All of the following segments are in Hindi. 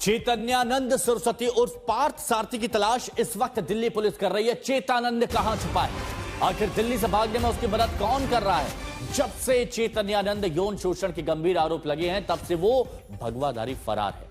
चैतन्यानंद सरस्वती उर्फ पार्थ सारथी की तलाश इस वक्त दिल्ली पुलिस कर रही है। चेतानंद कहां छुपा है, आखिर दिल्ली से भागने में उसकी मदद कौन कर रहा है? जब से चैतन्यानंद यौन शोषण के गंभीर आरोप लगे हैं, तब से वो भगवाधारी फरार है।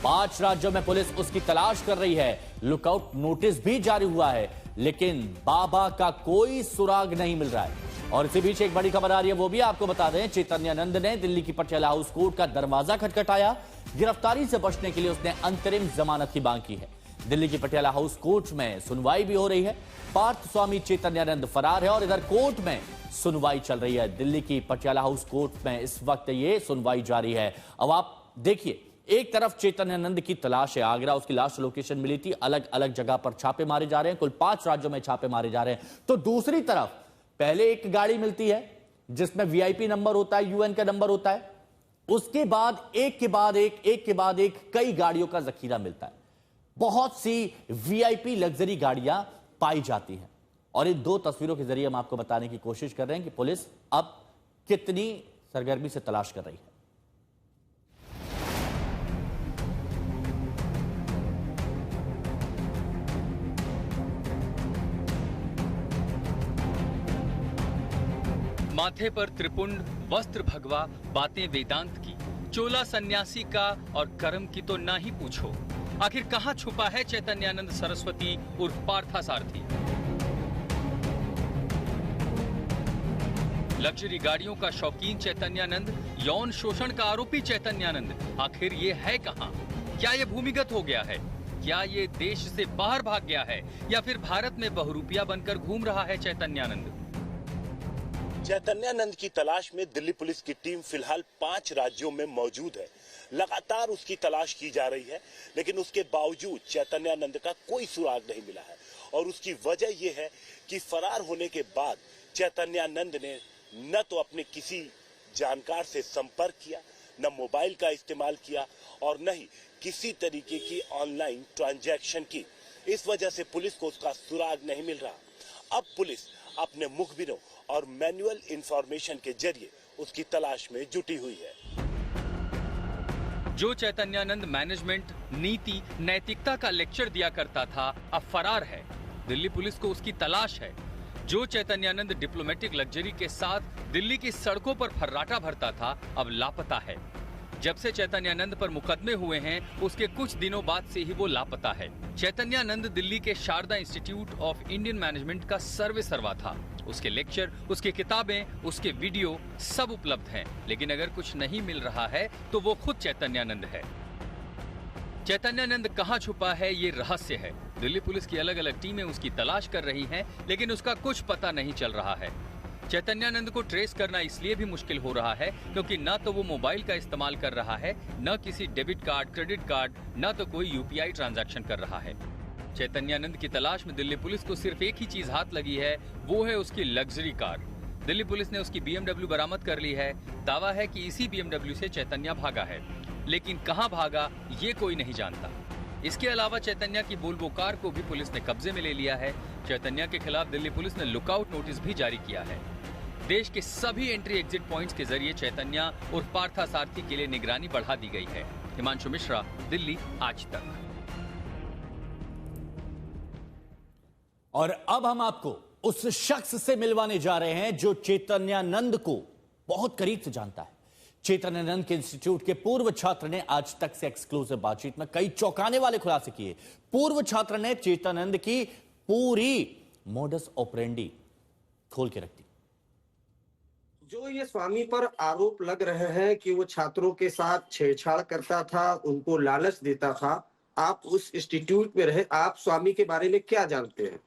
5 राज्यों में पुलिस उसकी तलाश कर रही है। लुकआउट नोटिस भी जारी हुआ है, लेकिन बाबा का कोई सुराग नहीं मिल रहा है। और इसी बीच एक बड़ी खबर आ रही है, वो भी आपको बता दें। चैतन्यानंद ने दिल्ली की पटियाला हाउस कोर्ट का दरवाजा खटखटाया। गिरफ्तारी से बचने के लिए उसने अंतरिम जमानत की मांग की है। दिल्ली की पटियाला हाउस कोर्ट में सुनवाई भी हो रही है। पार्थ स्वामी चैतन्यानंद फरार है और इधर कोर्ट में सुनवाई चल रही है। दिल्ली की पटियाला हाउस कोर्ट में इस वक्त ये सुनवाई जारी है। अब आप देखिए, एक तरफ चैतन्यानंद की तलाश है, आगरा उसकी लास्ट लोकेशन मिली थी, अलग अलग जगह पर छापे मारे जा रहे हैं, कुल 5 राज्यों में छापे मारे जा रहे हैं। तो दूसरी तरफ पहले एक गाड़ी मिलती है जिसमें वीआईपी नंबर होता है, यूएन का नंबर होता है। उसके बाद एक के बाद एक कई गाड़ियों का जखीरा मिलता है। बहुत सी वीआईपी लग्जरी गाड़ियां पाई जाती हैं। और इन 2 तस्वीरों के जरिए हम आपको बताने की कोशिश कर रहे हैं कि पुलिस अब कितनी सरगर्मी से तलाश कर रही है। माथे पर त्रिपुंड, वस्त्र भगवा, बातें वेदांत की, चोला सन्यासी का और कर्म की तो ना ही पूछो। आखिर कहां छुपा है चैतन्यानंद सरस्वती उर्फ पार्था सारथी? लग्जरी गाड़ियों का शौकीन चैतन्यानंद, यौन शोषण का आरोपी चैतन्यानंद, आखिर ये है कहां? क्या ये भूमिगत हो गया है? क्या ये देश से बाहर भाग गया है, या फिर भारत में बहुरूपिया बनकर घूम रहा है चैतन्यानंद? चैतन्यानंद की तलाश में दिल्ली पुलिस की टीम फिलहाल 5 राज्यों में मौजूद है। लगातार उसकी तलाश की जा रही है, लेकिन उसके बावजूद चैतन्यानंद का कोई सुराग नहीं मिला है। और उसकी वजह यह है कि फरार होने के बाद चैतन्यानंद ने न तो अपने किसी जानकार से संपर्क किया, न मोबाइल का इस्तेमाल किया, और न ही किसी तरीके की ऑनलाइन ट्रांजैक्शन की। इस वजह से पुलिस को उसका सुराग नहीं मिल रहा। अब पुलिस अपने मुखबिरों और मैनुअल इंफॉर्मेशन के जरिए उसकी तलाश में जुटी हुई है। जो चैतन्यानंद मैनेजमेंट, नीति, नैतिकता का लेक्चर दिया करता था, अब फरार है। दिल्ली पुलिस को उसकी तलाश है। जो चैतन्यानंद डिप्लोमेटिक लग्जरी के साथ दिल्ली की सड़कों पर फर्राटा भरता था, अब लापता है। जब से चैतन्यानंद पर मुकदमे हुए हैं, उसके कुछ दिनों बाद से ही वो लापता है। चैतन्यानंद दिल्ली के Sharda Institute of Indian Management का सर्वे सर्वा था। उसके लेक्चर, उसकी किताबें, उसके वीडियो सब उपलब्ध हैं। लेकिन अगर कुछ नहीं मिल रहा है तो वो खुद चैतन्यानंद है। चैतन्यानंद कहां छुपा है, ये रहस्य है। दिल्ली पुलिस की अलग अलग टीमें उसकी तलाश कर रही हैं, लेकिन उसका कुछ पता नहीं चल रहा है। चैतन्यानंद को ट्रेस करना इसलिए भी मुश्किल हो रहा है क्योंकि न तो वो मोबाइल का इस्तेमाल कर रहा है, न किसी डेबिट कार्ड, क्रेडिट कार्ड, न तो कोई यूपीआई ट्रांजैक्शन कर रहा है। चैतन्यानंद की तलाश में दिल्ली पुलिस को सिर्फ एक ही चीज हाथ लगी है, वो है उसकी लग्जरी कार। दिल्ली पुलिस ने उसकी BMW बरामद कर ली है। दावा है कि इसी BMW से चैतन्या भागा है, लेकिन कहां भागा ये कोई नहीं जानता। इसके अलावा चैतन्या की वोल्वो कार को भी पुलिस ने कब्जे में ले लिया है। चैतन्या के खिलाफ दिल्ली पुलिस ने लुकआउट नोटिस भी जारी किया है। देश के सभी एंट्री एग्जिट पॉइंट्स के जरिए चैतन्या और पार्था सारथी के लिए निगरानी बढ़ा दी गई है। हिमांशु मिश्रा, दिल्ली, आज तक। और अब हम आपको उस शख्स से मिलवाने जा रहे हैं जो चैतन्यानंद को बहुत करीब से जानता है। चैतन्यानंद के इंस्टीट्यूट के पूर्व छात्र ने आज तक से एक्सक्लूसिव बातचीत में कई चौंकाने वाले खुलासे किए। पूर्व छात्र ने चैतन्यानंद की पूरी मोडस ऑपरेंडी खोल के रख दी। जो ये स्वामी पर आरोप लग रहे हैं कि वो छात्रों के साथ छेड़छाड़ करता था, उनको लालच देता था, आप उस इंस्टीट्यूट में रहे, आप स्वामी के बारे में क्या जानते हैं?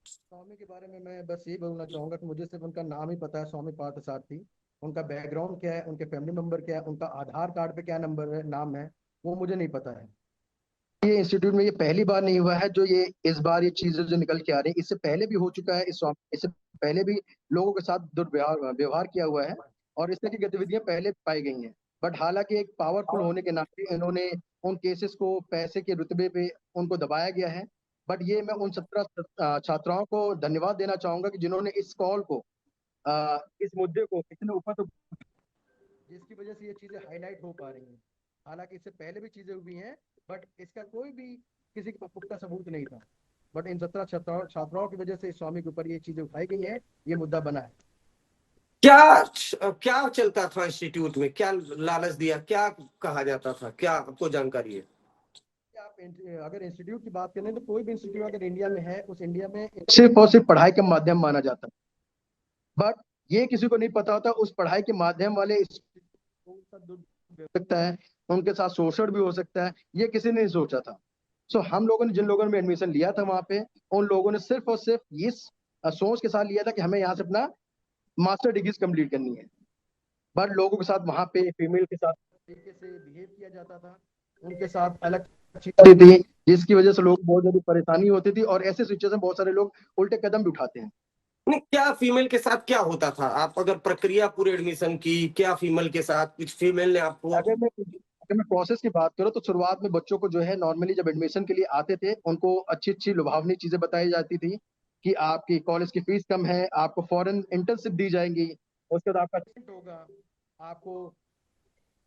स्वामी के बारे में मैं बस ये बोलना चाहूंगा कि मुझे सिर्फ उनका नाम ही पता है, स्वामी पार्थ सारथी। उनका बैकग्राउंड क्या है, उनके फैमिली मेंबर क्या है, उनका आधार कार्ड पे क्या नंबर है, नाम है, वो मुझे नहीं पता है। ये इंस्टीट्यूट में ये पहली बार नहीं हुआ है जो ये इस बार ये चीजें जो निकल के आ रही है। इससे पहले भी हो चुका है। इससे पहले भी लोगों के साथ व्यवहार किया हुआ है और इस तरह की गतिविधियां पहले पाई गई हैं। बट हालांकि एक पावरफुल होने के नाते इन्होंने उन केसेस को पैसे के रुतबे पे उनको दबाया गया है। बट ये मैं उन 17 छात्राओं को धन्यवाद देना चाहूंगा कि जिन्होंने इस कॉल को, इस मुद्दे को इतने ऊपर तो, जिसकी वजह से ये चीजें हाईलाइट हो पा रही हैं। हालांकि इससे पहले भी चीजें हुई हैं, बट इसका कोई भी किसी के पास पुख्ता सबूत नहीं था। बट इन 17 छात्राओं की वजह से इस स्वामी के ऊपर ये चीजें उठाई गई हैं, ये मुद्दा बना है। क्या क्या चलता था इंस्टीट्यूट में, क्या लालच दिया, क्या कहा जाता था, क्या आपको जानकारी है? आप अगर इंस्टीट्यूट की बात करें तो कोई भी इंस्टीट्यूट अगर इंडिया में है, उस इंडिया में सिर्फ और सिर्फ पढ़ाई का माध्यम माना जाता है। बट ये किसी को नहीं पता होता उस पढ़ाई के माध्यम वाले हो सकता है, उनके साथ शोषण भी हो सकता है, ये किसी ने नहीं सोचा था। सो हम लोगों ने, जिन लोगों ने एडमिशन लिया था वहां पे, उन लोगों ने सिर्फ और सिर्फ इस सोच के साथ लिया था कि हमें यहाँ से अपना मास्टर डिग्री कंप्लीट करनी है। बट लोगों के साथ वहां पे फीमेल के साथ तरीके से बिहेव किया जाता था, उनके साथ अलग चीजें थी, जिसकी वजह से लोग बहुत ज्यादा परेशानी होती थी, और ऐसे सिचुएशन बहुत सारे लोग उल्टे कदम भी उठाते हैं। नहीं, क्या फीमेल के साथ क्या होता था? आप अगर प्रक्रिया पूरे एडमिशन की, क्या फीमेल के साथ कुछ फीमेल ने आपको? अगर मैं प्रोसेस की बात करूँ तो शुरुआत में बच्चों को जो है नॉर्मली जब एडमिशन के लिए आते थे, उनको अच्छी अच्छी लुभावनी चीजें बताई जाती थी कि आपकी कॉलेज की फीस कम है, आपको फॉरेन इंटर्नशिप दी जाएंगी, उसके बाद आपका टेस्ट होगा, आपको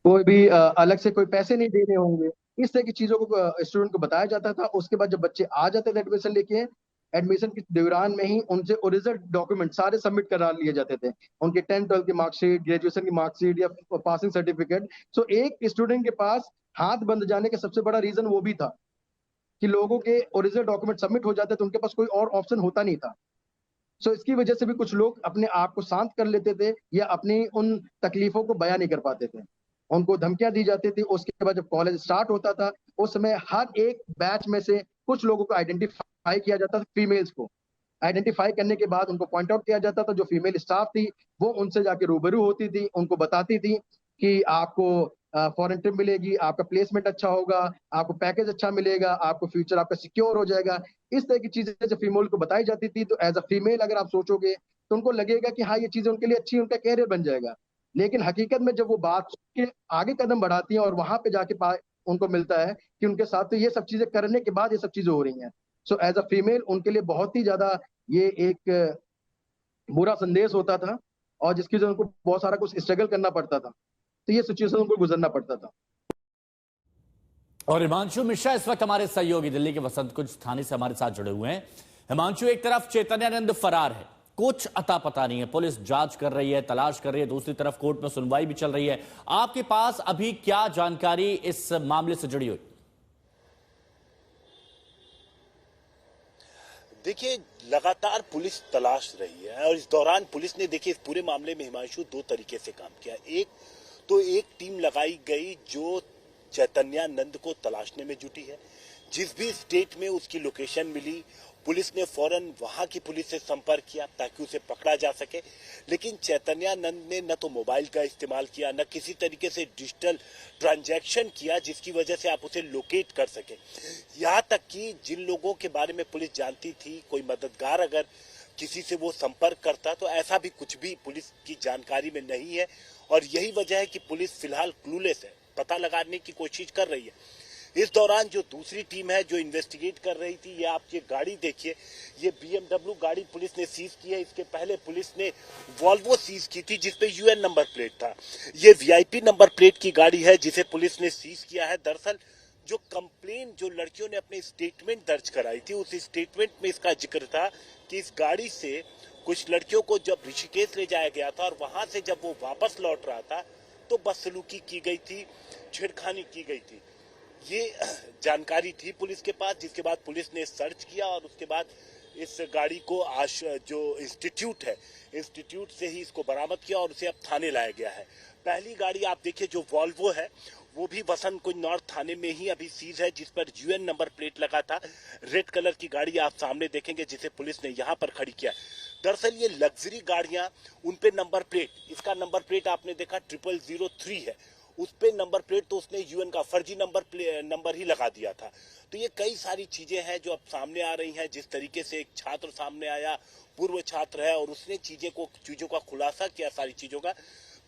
कोई भी अलग से कोई पैसे नहीं देने होंगे। इस तरह की चीजों को स्टूडेंट को बताया जाता था। उसके बाद जब बच्चे आ जाते थे एडमिशन लेके, एडमिशन के दौरान में ही उनसे ओरिजिनल डॉक्यूमेंट सारे सबमिट करा लिए जाते थे, उनके 10th 12th की मार्कशीट, ग्रेजुएशन की मार्कशीट या पासिंग सर्टिफिकेट। सो एक स्टूडेंट के पास हाथ बंद जाने का सबसे बड़ा रीजन वो भी था कि लोगों के ओरिजिनल डॉक्यूमेंट सबमिट हो जाते थे, उनके पास कोई और ऑप्शन होता नहीं था। सो इसकी वजह से भी कुछ लोग अपने आप को शांत कर लेते थे या अपनी उन तकलीफों को बयां नहीं कर पाते थे, उनको धमकियां दी जाती थी। उसके बाद जब कॉलेज स्टार्ट होता था, उस समय हर एक बैच में से कुछ लोगों को आइडेंटिफाई किया जाता था, फीमेल्स को आइडेंटिफाई करने के बाद उनको पॉइंट आउट किया जाता था। जो फीमेल स्टाफ थी वो उनसे जाके रूबरू होती थी, उनको बताती थी कि आपको फॉरेन ट्रिप मिलेगी, आपका प्लेसमेंट अच्छा होगा, आपको पैकेज अच्छा मिलेगा, आपको फ्यूचर आपका सिक्योर हो जाएगा। इस तरह की चीजें जब फीमेल को बताई जाती थी तो एज अ फीमेल अगर आप सोचोगे तो उनको लगेगा कि हाँ ये चीजें उनके लिए अच्छी, उनका कैरियर बन जाएगा। लेकिन हकीकत में जब वो बात के आगे कदम बढ़ाती हैं और वहां पे जाके उनको मिलता है कि उनके साथ तो ये सब चीजें करने के बाद ये सब चीजें हो रही हैं। सो एज अ फीमेल उनके लिए बहुत ही ज्यादा ये एक बुरा संदेश होता था, और जिसकी वजह से उनको बहुत सारा कुछ स्ट्रगल करना पड़ता था। तो ये सिचुएशन उनको गुजरना पड़ता था। और हिमांशु मिश्रा इस वक्त हमारे सहयोगी दिल्ली के वसंत कुंज थाने से हमारे साथ जुड़े हुए हैं। हिमांशु, एक तरफ चैतन्यानंद फरार है, कुछ अता पता नहीं है, पुलिस जांच कर रही है, तलाश कर रही है, दूसरी तरफ कोर्ट में सुनवाई भी चल रही है। आपके पास अभी क्या जानकारी इस मामले से जुड़ी हुई? देखिए, लगातार पुलिस तलाश रही है और इस दौरान पुलिस ने, देखिए, इस पूरे मामले में हिमांशु दो तरीके से काम किया। एक तो एक टीम लगाई गई जो चैतन्यानंद को तलाशने में जुटी है। जिस भी स्टेट में उसकी लोकेशन मिली, पुलिस ने फौरन वहां की पुलिस से संपर्क किया ताकि उसे पकड़ा जा सके। लेकिन चैतन्यानंद ने न तो मोबाइल का इस्तेमाल किया, न किसी तरीके से डिजिटल ट्रांजैक्शन किया जिसकी वजह से आप उसे लोकेट कर सके। यहाँ तक कि जिन लोगों के बारे में पुलिस जानती थी, कोई मददगार अगर किसी से वो संपर्क करता, तो ऐसा भी कुछ भी पुलिस की जानकारी में नहीं है। और यही वजह है कि पुलिस फिलहाल क्लूलेस है, पता लगाने की कोशिश कर रही है। इस दौरान जो दूसरी टीम है जो इन्वेस्टिगेट कर रही थी, ये आप ये गाड़ी देखिए, ये BMW गाड़ी पुलिस ने सीज की है। इसके पहले पुलिस ने वॉल्वो सीज की थी जिसपे UN नंबर प्लेट था। ये VIP नंबर प्लेट की गाड़ी है जिसे पुलिस ने सीज किया है। दरअसल जो कंप्लेन जो लड़कियों ने अपने स्टेटमेंट दर्ज कराई थी, उस स्टेटमेंट में इसका जिक्र था कि इस गाड़ी से कुछ लड़कियों को जब ऋषिकेश ले जाया गया था और वहां से जब वो वापस लौट रहा था तो बदसलूकी की गई थी, छेड़खानी की गई थी। ये जानकारी थी पुलिस के पास, जिसके बाद पुलिस ने सर्च किया और उसके बाद इस गाड़ी को जो इंस्टीट्यूट है, इंस्टीट्यूट से ही इसको बरामद किया और उसे अब थाने लाया गया है। पहली गाड़ी आप देखिए जो वॉल्वो है, वो भी वसंत कुंज नॉर्थ थाने में ही अभी सीज है, जिस पर UN नंबर प्लेट लगा था। रेड कलर की गाड़ी आप सामने देखेंगे जिसे पुलिस ने यहाँ पर खड़ी किया। दरअसल ये लग्जरी गाड़ियां, उन पे नंबर प्लेट, इसका नंबर प्लेट आपने देखा 0003 है, उस पे नंबर प्लेट तो उसने UN का फर्जी नंबर ही लगा दिया था। तो ये कई सारी चीजें हैं जो अब सामने आ रही हैं। जिस तरीके से एक छात्र सामने आया, पूर्व छात्र है, और उसने चीजों का खुलासा किया सारी चीजों का,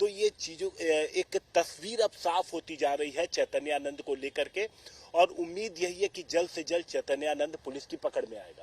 तो ये चीजों एक तस्वीर अब साफ होती जा रही है चैतन्यानंद को लेकर के। और उम्मीद यही है कि जल्द से जल्द चैतन्यानंद पुलिस की पकड़ में आएगा।